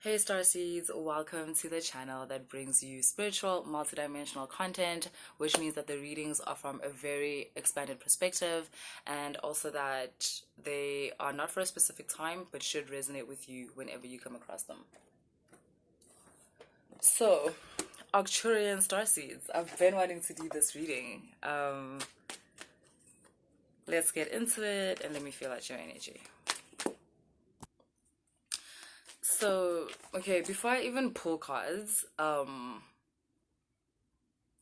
Hey Starseeds, welcome to the channel that brings you spiritual, multidimensional content, which means that the readings are from a very expanded perspective and also that they are not for a specific time but should resonate with you whenever you come across them. So, Arcturian Starseeds, I've been wanting to do this reading. Let's get into it and let me feel out your energy. So, okay, before I even pull cards, Arcturian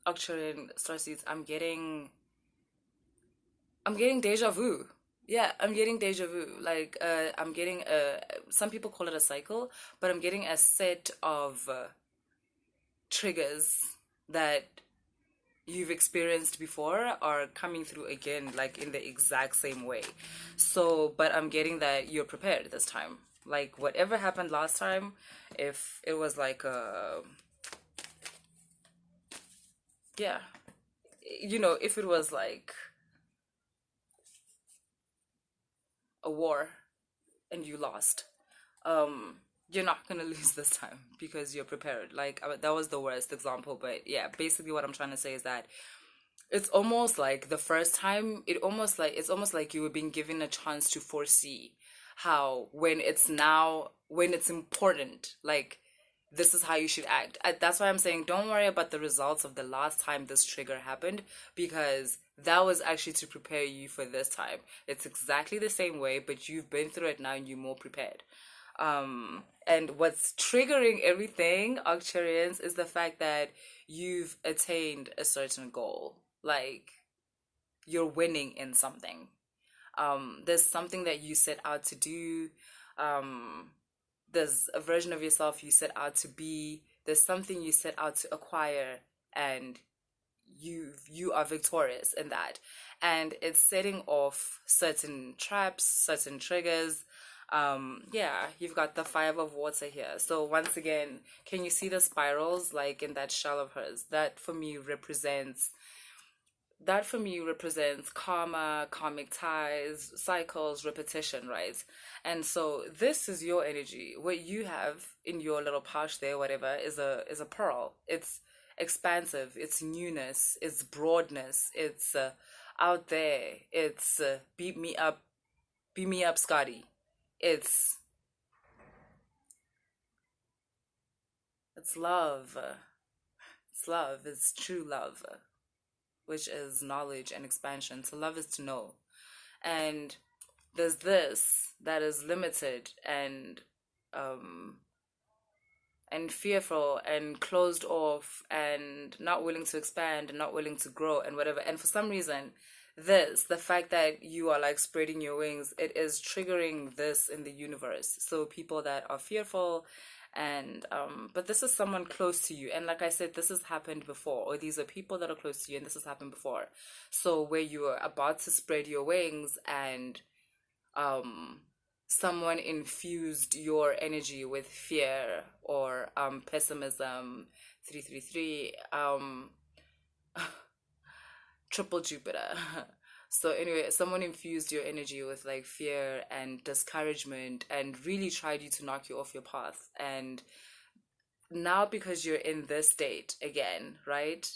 Starseeds, I'm getting deja vu. Yeah, I'm getting deja vu. Like, I'm getting some people call it a cycle, but I'm getting a set of triggers that you've experienced before are coming through again, like in the exact same way. So, but I'm getting that you're prepared this time. Like, whatever happened last time, if it was like yeah, if it was like a war and you lost, you're not gonna lose this time because you're prepared. Like, that was the worst example, but yeah, basically what I'm trying to say is that it's almost like the first time, it's almost like you were being given a chance to foresee how when it's important, like, this is how you should act. That's why I'm saying don't worry about the results of the last time this trigger happened, because that was actually to prepare you for this time. It's exactly the same way, but you've been through it now and you're more prepared. And what's triggering everything, Arcturians, is the fact that you've attained a certain goal. Like, you're winning in something. There's something that you set out to do. Um, there's a version of yourself you set out to be. There's something you set out to acquire, and you are victorious in that. And it's setting off certain traps, certain triggers. Yeah, you've got the 5 of water here. So once again, can you see the spirals like in that shell of hers? That for me represents karma, karmic ties, cycles, repetition, right? And so this is your energy. What you have in your little pouch there, whatever, is a pearl. It's expansive, it's newness, it's broadness, it's out there. It's beat me up, Scotty. It's it's love. It's love. It's true love, which is knowledge and expansion. To love is to know. And there's this that is limited um and fearful and closed off and not willing to expand and not willing to grow and whatever. And for some reason, the fact that you are like spreading your wings, it is triggering this in the universe. So people that are fearful, and but this is someone close to you, and like I said, this has happened before, or these are people that are close to you and this has happened before. So where you are about to spread your wings and um someone infused your energy with fear or pessimism. 333, triple Jupiter. So anyway, someone infused your energy with like fear and discouragement and really tried you to knock you off your path. And now, because you're in this state again, right,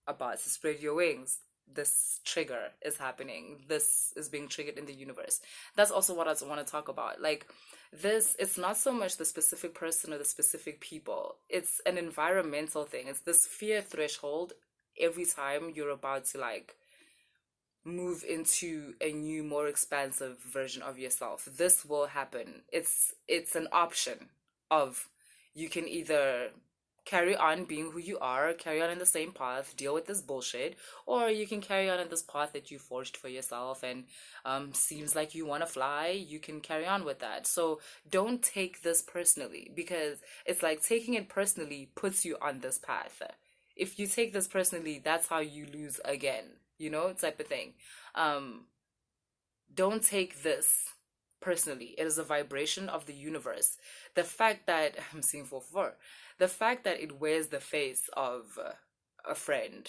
about to spread your wings, this trigger is happening. This is being triggered in the universe. That's also what I want to talk about. Like, this, it's not so much the specific person or the specific people, it's an environmental thing. It's this fear threshold. Every time you're about to like move into a new, more expansive version of yourself, this will happen. It's an option of, you can either carry on being who you are, carry on in the same path, deal with this bullshit, or you can carry on in this path that you forged for yourself and seems like you want to fly. You can carry on with that. So don't take this personally, because it's like taking it personally puts you on this path. If you take this personally, that's how you lose again, type of thing. Don't take this personally. It is a vibration of the universe. The fact that I'm seeing 444, the fact that it wears the face of a friend,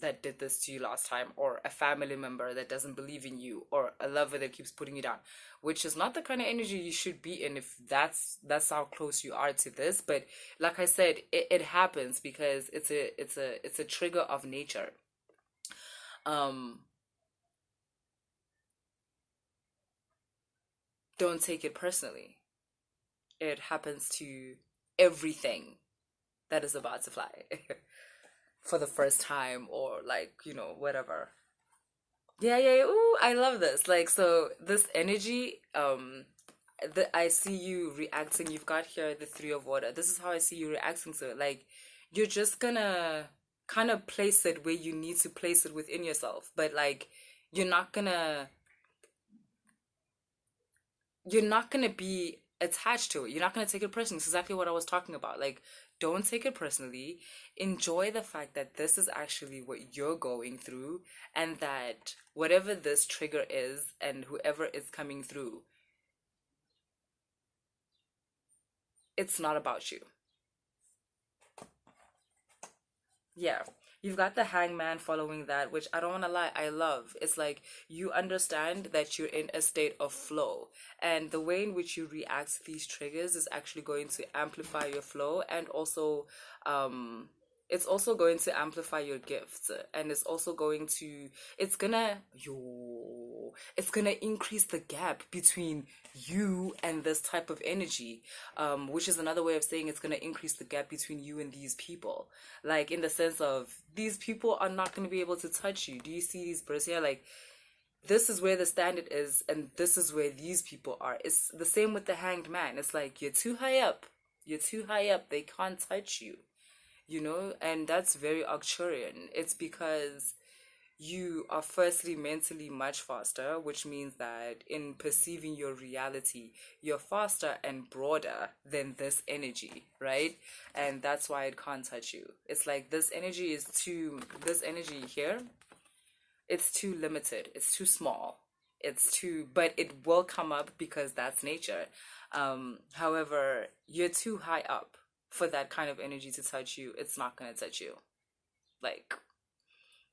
that did this to you last time, or a family member that doesn't believe in you, or a lover that keeps putting you down, which is not the kind of energy you should be in if that's how close you are to this. But like I said, it happens because it's a trigger of nature. um don't take it personally. It happens to everything that is about to fly for the first time, or like, whatever. Yeah, yeah, yeah. Ooh, I love this. Like, so this energy, I see you reacting. You've got here the three of water. This is how I see you reacting to it. Like, you're just gonna kind of place it where you need to place it within yourself, but like, you're not gonna you're not gonna be attached to it. You're not gonna take it personally. It's exactly what I was talking about. Like, don't take it personally. Enjoy the fact that this is actually what you're going through, and that whatever this trigger is, and whoever is coming through, it's not about you. Yeah. You've got the hangman following that, which I don't want to lie, I love. It's like you understand that you're in a state of flow, and the way in which you react to these triggers is actually going to amplify your flow, and also, um, it's also going to amplify your gifts, and it's gonna increase the gap between you and this type of energy, which is another way of saying it's gonna increase the gap between you and these people, like in the sense of these people are not gonna be able to touch you. Do you see these birds here? Like, this is where the standard is, and this is where these people are. It's the same with the hanged man. It's like you're too high up. You're too high up. They can't touch you, and that's very Arcturian. It's because you are firstly mentally much faster, which means that in perceiving your reality, you're faster and broader than this energy, right? And that's why it can't touch you. It's like this energy here, it's too limited, it's too small, but it will come up because that's nature. However, you're too high up for that kind of energy to touch you. It's not going to touch you. Like,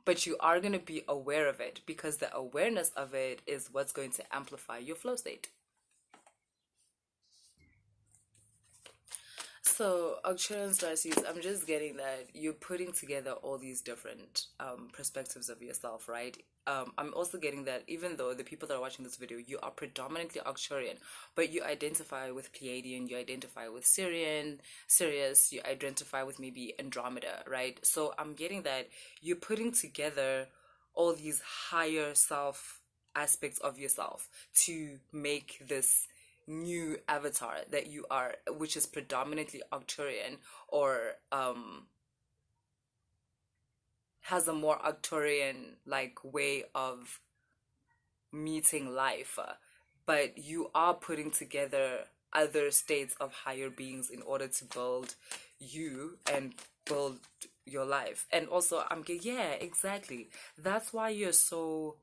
but you are going to be aware of it, because the awareness of it is what's going to amplify your flow state. So, Arcturian Starseeds, I'm just getting that you're putting together all these different perspectives of yourself, right? I'm also getting that even though the people that are watching this video, you are predominantly Arcturian, but you identify with Pleiadian, you identify with Syrian, Sirius, you identify with maybe Andromeda, right? So I'm getting that you're putting together all these higher self aspects of yourself to make this new avatar that you are, which is predominantly Arcturian, or has a more Arcturian like way of meeting life. But you are putting together other states of higher beings in order to build you and build your life. And also, yeah, exactly. That's why you're so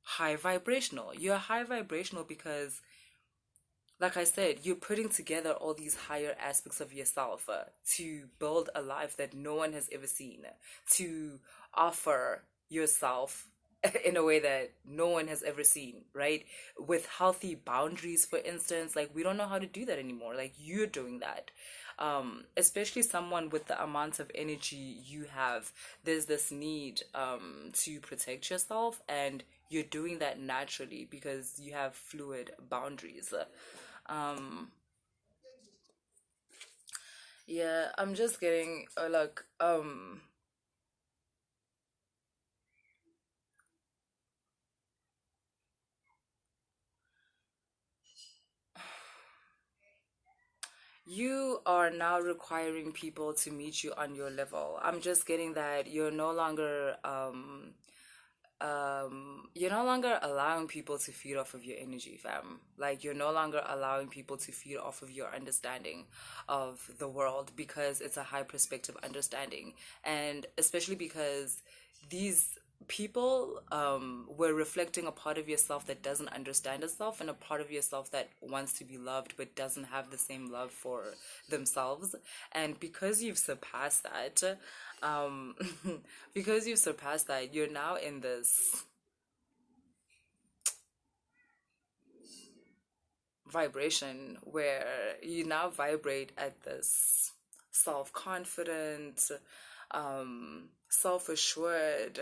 high vibrational. You're high vibrational because, like I said, you're putting together all these higher aspects of yourself to build a life that no one has ever seen, to offer yourself in a way that no one has ever seen, right? With healthy boundaries, for instance. Like, we don't know how to do that anymore. Like, you're doing that. Especially someone with the amount of energy you have, there's this need to protect yourself, and you're doing that naturally because you have fluid boundaries. Um, yeah, I'm just getting like, you are now requiring people to meet you on your level. I'm just getting that you're no longer allowing people to feed off of your energy, fam. Like, you're no longer allowing people to feed off of your understanding of the world, because it's a high perspective understanding. And especially because these people were reflecting a part of yourself that doesn't understand itself and a part of yourself that wants to be loved but doesn't have the same love for themselves. And because you've surpassed that, um, because you've surpassed that, you're now in this vibration where you now vibrate at this self-confident, self-assured,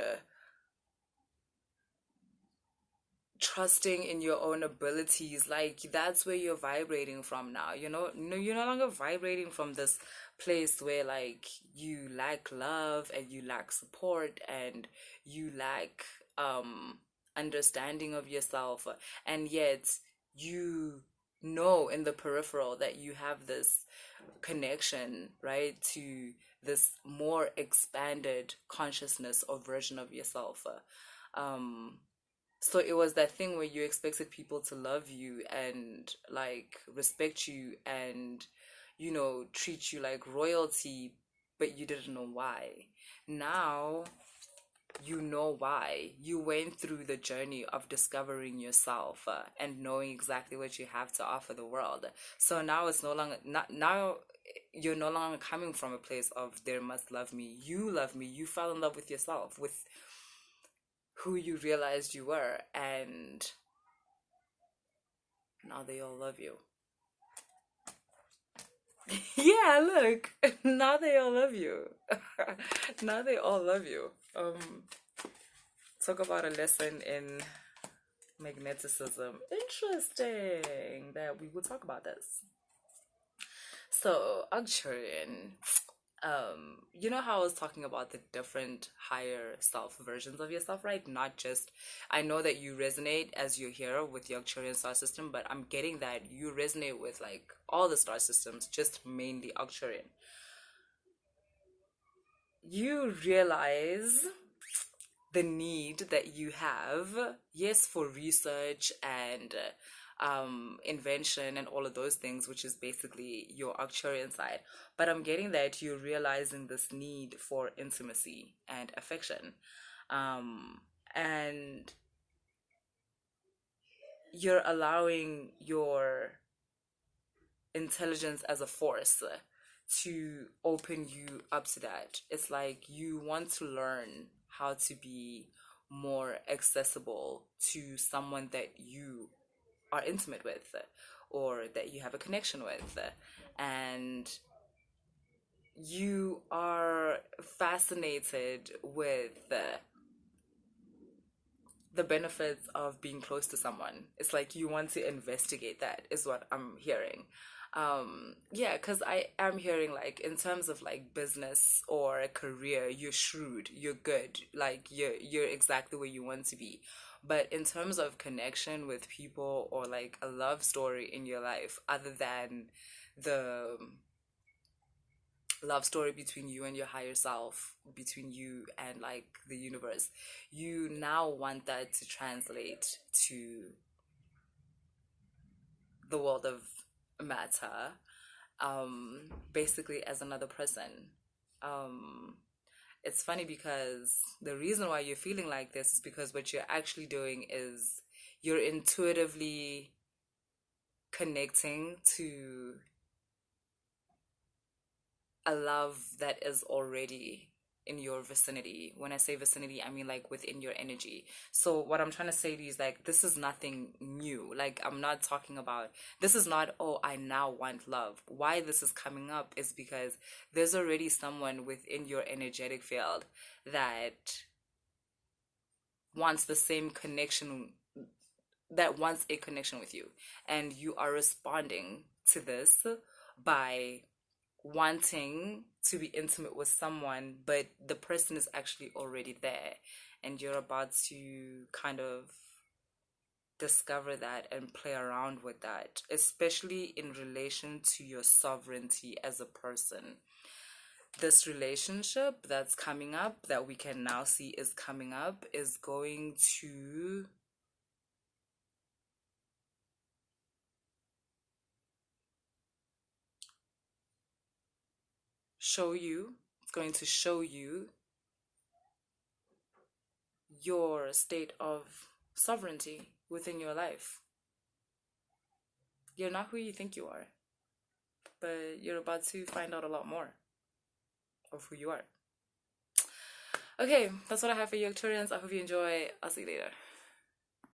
trusting in your own abilities. Like that's where you're vibrating from now, you know. No, you're no longer vibrating from this place where like you lack love and you lack support and you lack understanding of yourself, and yet you know in the peripheral that you have this connection, right, to this more expanded consciousness or version of yourself. um so it was that thing where you expected people to love you and like respect you and, you know, treat you like royalty, but you didn't know why. Now you know why. You went through the journey of discovering yourself, and knowing exactly what you have to offer the world. So now it's no longer not now you're no longer coming from a place of there must love me. You love me. You fell in love with yourself, with who you realized you were, and now they all love you. Yeah, look, now they all love you. Now they all love you. Talk about a lesson in magneticism. Interesting that we would talk about this. So, Arcturian, you know how I was talking about the different higher self versions of yourself, right? Not just, I know that you resonate as you're here with the Arcturian star system, but I'm getting that you resonate with like all the star systems, just mainly Arcturian. You realize the need that you have, yes, for research and invention and all of those things, which is basically your Arcturian side. But I'm getting that you're realizing this need for intimacy and affection. And you're allowing your intelligence as a force to open you up to that. It's like you want to learn how to be more accessible to someone that you are intimate with or that you have a connection with. And you are fascinated with the benefits of being close to someone. It's like you want to investigate that, is what I'm hearing. Yeah, because I am hearing like in terms of like business or a career, you're shrewd, you're good, like you're exactly where you want to be. But in terms of connection with people or like a love story in your life, other than the love story between you and your higher self, between you and like the universe, you now want that to translate to the world of matter, basically as another person. um it's funny because the reason why you're feeling like this is because what you're actually doing is you're intuitively connecting to a love that is already in your vicinity. When I say vicinity, I mean like within your energy. So what I'm trying to say to you is like this is nothing new. Like I'm not talking about, this is not, oh, I now want love. Why this is coming up is because there's already someone within your energetic field that wants the same connection, that wants a connection with you, and you are responding to this by wanting to be intimate with someone, but the person is actually already there, and you're about to kind of discover that and play around with that, especially in relation to your sovereignty as a person. This relationship that's coming up, that we can now see is coming up, is going to show you, it's going to show you your state of sovereignty within your life. You're not who you think you are, but you're about to find out a lot more of who you are. Okay, that's what I have for you, Arcturians. I hope you enjoy. I'll see you later.